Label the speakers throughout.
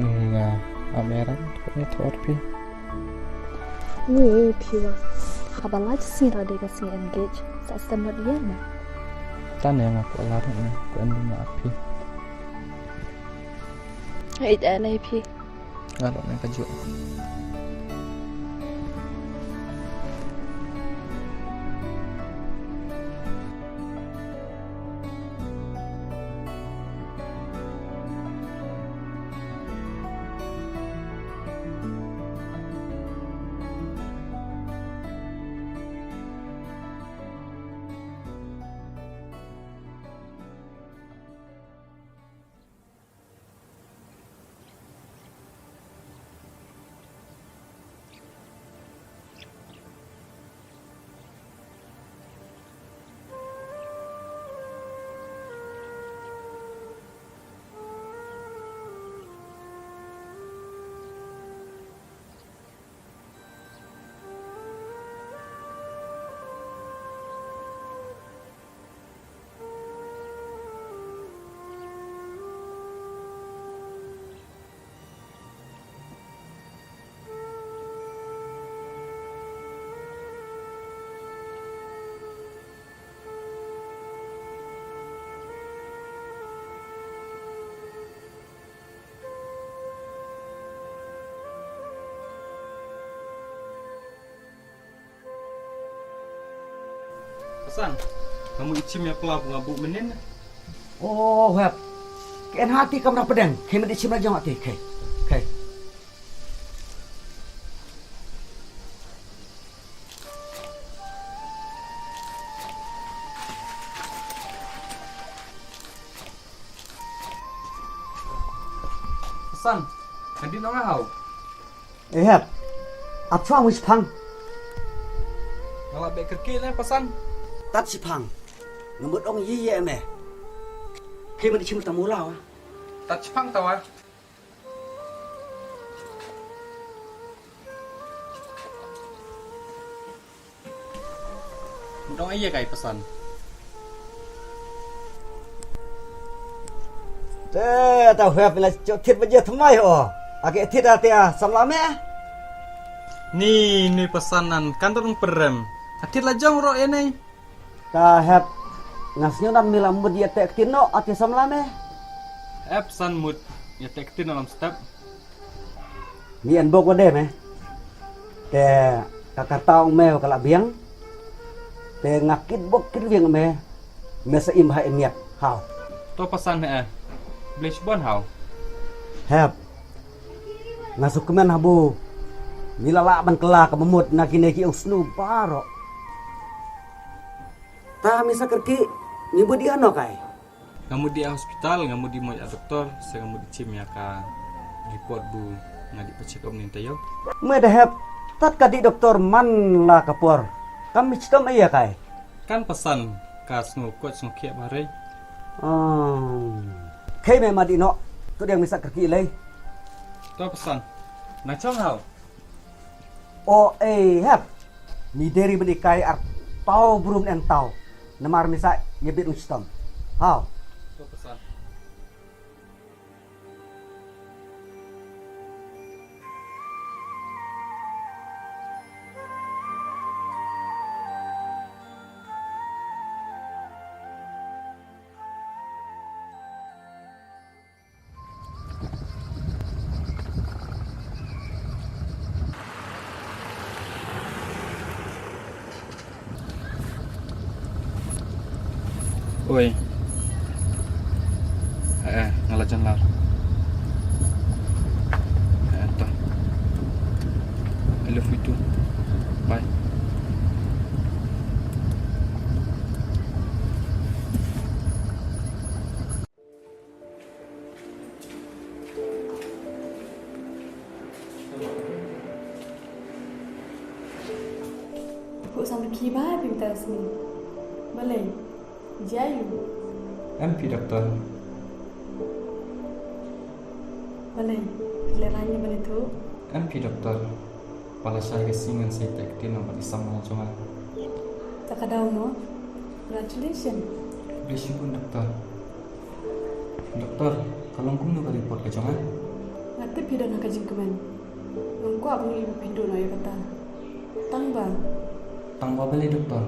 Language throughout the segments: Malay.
Speaker 1: Nga ameran tuknya torpi.
Speaker 2: Piwa. Habala sing rada kasi engage sa standard yan.
Speaker 1: Tan yang aku larang ni ku andu na api.
Speaker 2: Ay danay pi.
Speaker 1: Ngarok na kaju.
Speaker 3: Pesan, kamu icim ya pelabu ngabuk menin?
Speaker 4: Oh, web. Ken hati kamu nak pedang. Ken mesti cima jang hati. Okay.
Speaker 3: Pesan, nanti nongah hau.
Speaker 4: Hep. Apa wis pang?
Speaker 3: Ngalak bek kerkil pesan.
Speaker 4: Tat si pang. Ngemut ong ye me. Ken mesti cima tamu law.
Speaker 3: Tak cepang tawa. Dong iya kai pesan.
Speaker 4: Tahu web bila cokit baje thamai oh. Ake tidak tia samlame.
Speaker 3: Ni pesanan kantor perem. Akhir lah jong ro ini.
Speaker 4: Ta hep ngasnyo dan mila mud ye tek tino ati samlame.
Speaker 3: Pesan mood ya tektin dalam step.
Speaker 4: Ni en bok wade me. Te kakak tahu me kala biang. Te ngakit bok kir biang me. Me seim ha emiat. How?
Speaker 3: To pesan Blech bon hau.
Speaker 4: Hep. Ngasuk kemen habu. Mila lak ban kela ke memut nakine ki usnu baro. Ta misa kerki ngibu dia no kai.
Speaker 3: Kamu di hospital, kamu di moja dokter, saya kamu di cim ya ka report bu ngadi pecek om ninta yo.
Speaker 4: Me dah hep. Tat kadi doktor man la kapor. Kami citam iya kai.
Speaker 3: Kan pesan kas ngukut ngukiak bare.
Speaker 4: Kai me madi no. Tu dia misa kerki lei.
Speaker 3: To pesan. Nah cong hau.
Speaker 4: Oh hep. Ni deri beli kai ar tau burum en tau. Namar misa yebit ustam. How?
Speaker 3: To pesan. Oi. Ngalajan lar. Entah. I love you too. Bye.
Speaker 2: Phụ xong khi ba bình tờ sini. Boleh. Jayu.
Speaker 3: MP dokter.
Speaker 2: Boleh. Leranya boleh tu.
Speaker 3: MP dokter. Pala saya kesingan saya tektin nomor isam cuma.
Speaker 2: Tak ada umur. Congratulations.
Speaker 3: Bless you pun dokter. Dokter, kalau kamu nak report ke jangan?
Speaker 2: Ngatip hidan nak kajing kemen. Ngku abang ibu pindu no ya kata. Tangba.
Speaker 1: Tangba beli doktor.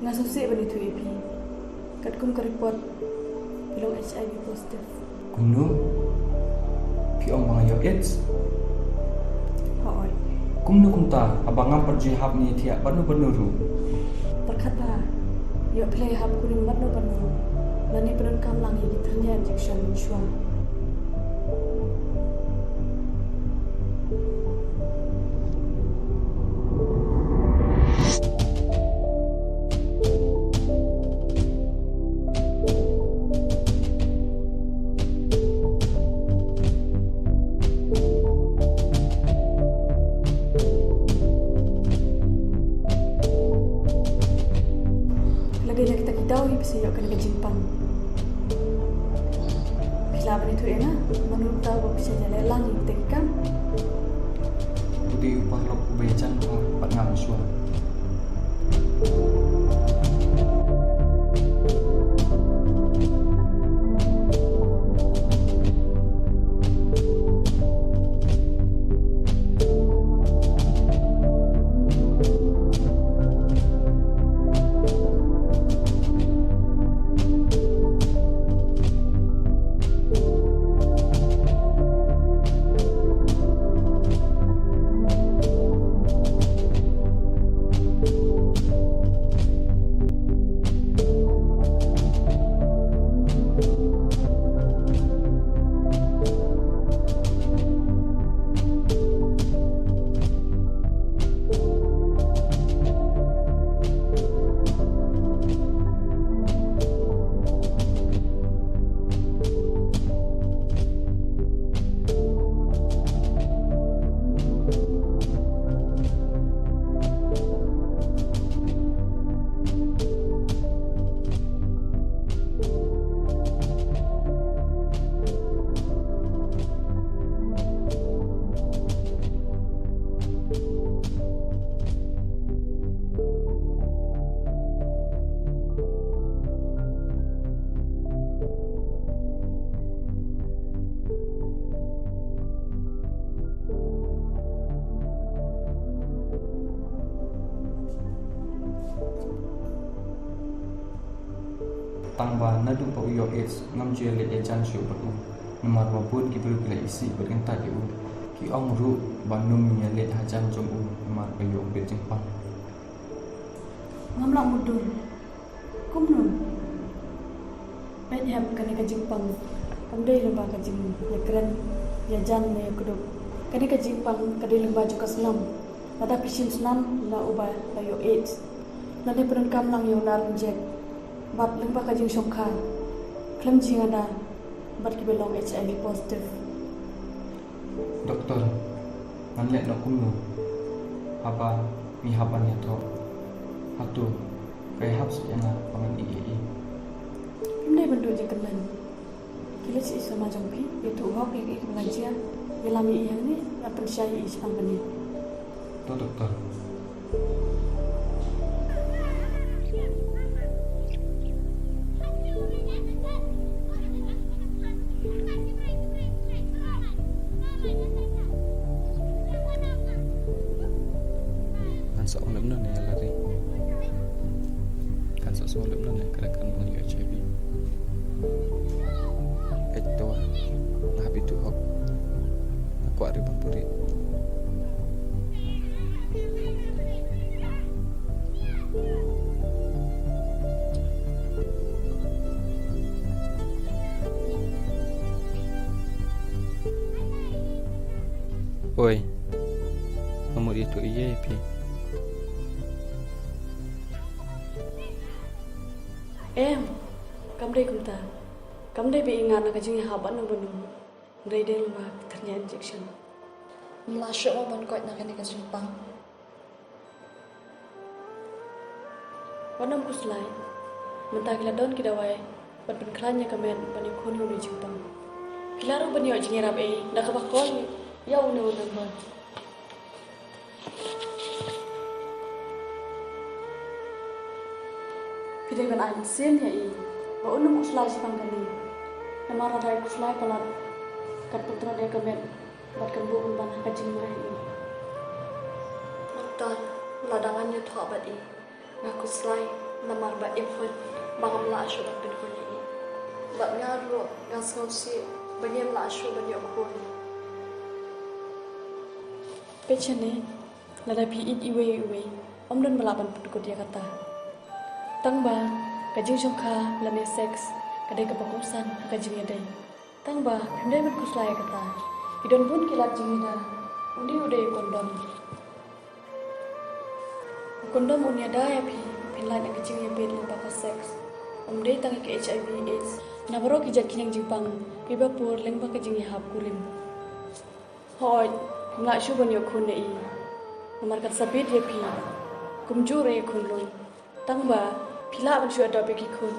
Speaker 2: Ngasusi bani tu EP. Kat kum ke report bilang HIV positif.
Speaker 1: Kuno. Ki ong bang yo AIDS.
Speaker 2: Hoi.
Speaker 1: Kumno kumta abang ngam perjihab ni tiap banu ru.
Speaker 2: Berkata, yo play hab kuning mat no banu. Nani penun kam langi di ternya injection insuan. Lagi kita kitahui bisa yo kena kejimpang. Bila bani tu ena, menurut tahu bisa jalan langi kita kan.
Speaker 1: Budi upah lok bejan ko pat ngam suah. Tangba nadu pa uyo AIDS ngam je le ejan shu batu nomor mabut ki bulu kila isi berintah di u ki ong ru bandung nya le hajan jom u nomor uyo be jengpang
Speaker 2: Ngamlak mudur. Kumnun. Pet ham kani kejimpang. Kamdai lembah kajing ya keren ya jan ya kudu. Kani kejimpang kadi lembah juga senam. Nada pisim senam na ubah na yo AIDS. Nadi penengkam lang yo nar injek. Bat lembah kajing syongka. Klem jing ada. Bat ki belong HIV positif.
Speaker 1: doktor nan le no kumno apa mi haban ya to hatu kai hab sejana pangan IEI
Speaker 2: Kamdai bendu je kenan. Kila si sama jongpi itu hok yang pengajian. Yalami yang ni akan syai isang kani.
Speaker 1: to doktor
Speaker 3: Kan sok lem non ya lari. Kan sok lem non ya kerakan meng HIV. Itu nah itu hok. Aku ada pampuri. Oi. Nomor itu iya pi.
Speaker 2: Kamdai kumta. Kamdai be ingat nak kajing haban no banu. Ndai dei lembah ternya injection.
Speaker 5: Masuk mo ban kot na kani kasimpang.
Speaker 2: Wanam kuslai. Mentah kila don kidawai. Ban penkelanya kamen ban ikon ho jimpang. Kila ro ban yo jingirap dak bakol ya una ban. Kidai ban ain sen ya Ba unum kuslai sipang kani. Namara dai kuslai palat. kat putran ya kemet bat kan bu ban ka jing mai
Speaker 5: Doktor, ladangan yu thok bat i. Ngaku slai namar ba imhun bangam la ashu dak bin hun i. Bat ngaru ngas ngausi banyem la ashu banyo kun.
Speaker 2: Pechane lada pi it iwe om dan melaban putu dia kata tang ba kajing jongka lane seks kadai kepakusan kajing yadai tang ba pindai ben kuslaya kata idon pun kilat jingida undi udai kondom unia da ya pi pinlan yang kajing ya bed lembaga seks om dei tang ke HIV AIDS nabaro kijat kinang jingpang piba pur lengba kajing ya hap kurim hoi ngak shuban yo khun nei nomor kat sabit ya pi kumjur ya khun loi tangba phila ban shu ada pe ki khun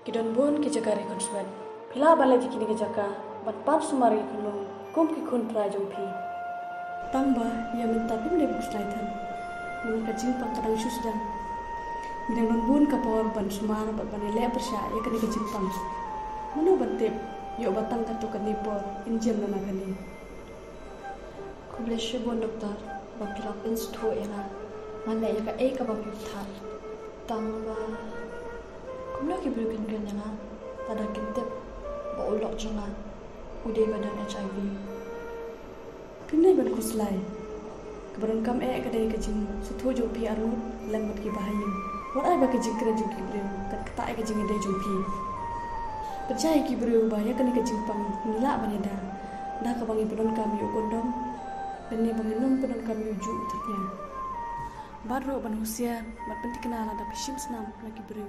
Speaker 2: kidon bon ki jaga re khun swan phila ban la jikini ki jaga bat par sumari khun lo kum ki khun tra jong pi tangba ya minta pim de bus laitan nomor kat jing pang kadang shu sedang bidang non bon ka por ban sumar bat ban le persya ya kani ki jing pang mono bantep yo batang ka to kan ni por injem na kani
Speaker 5: Kuble shubon doktor, bakilap instro era. Mana ya ka ka babu than. Tangba. Kumlo ki brukin ganyana. Tada kintip ba ulok janga. Ude badan HIV.
Speaker 2: Pinai ban kuslai kabaran kam kadai kajing sutho jo pi aru lambat ki bahayim war ai ba kajing kra jo ki breu kat kata ai kajing dai jo pi percaya ki breu ba ya kani kajing pang nila baneda dah kabangi penon kami yo kondom dan ni banginum penon kami uju ternya baru ban husia bat penting kenal ada pishim senam lagi breu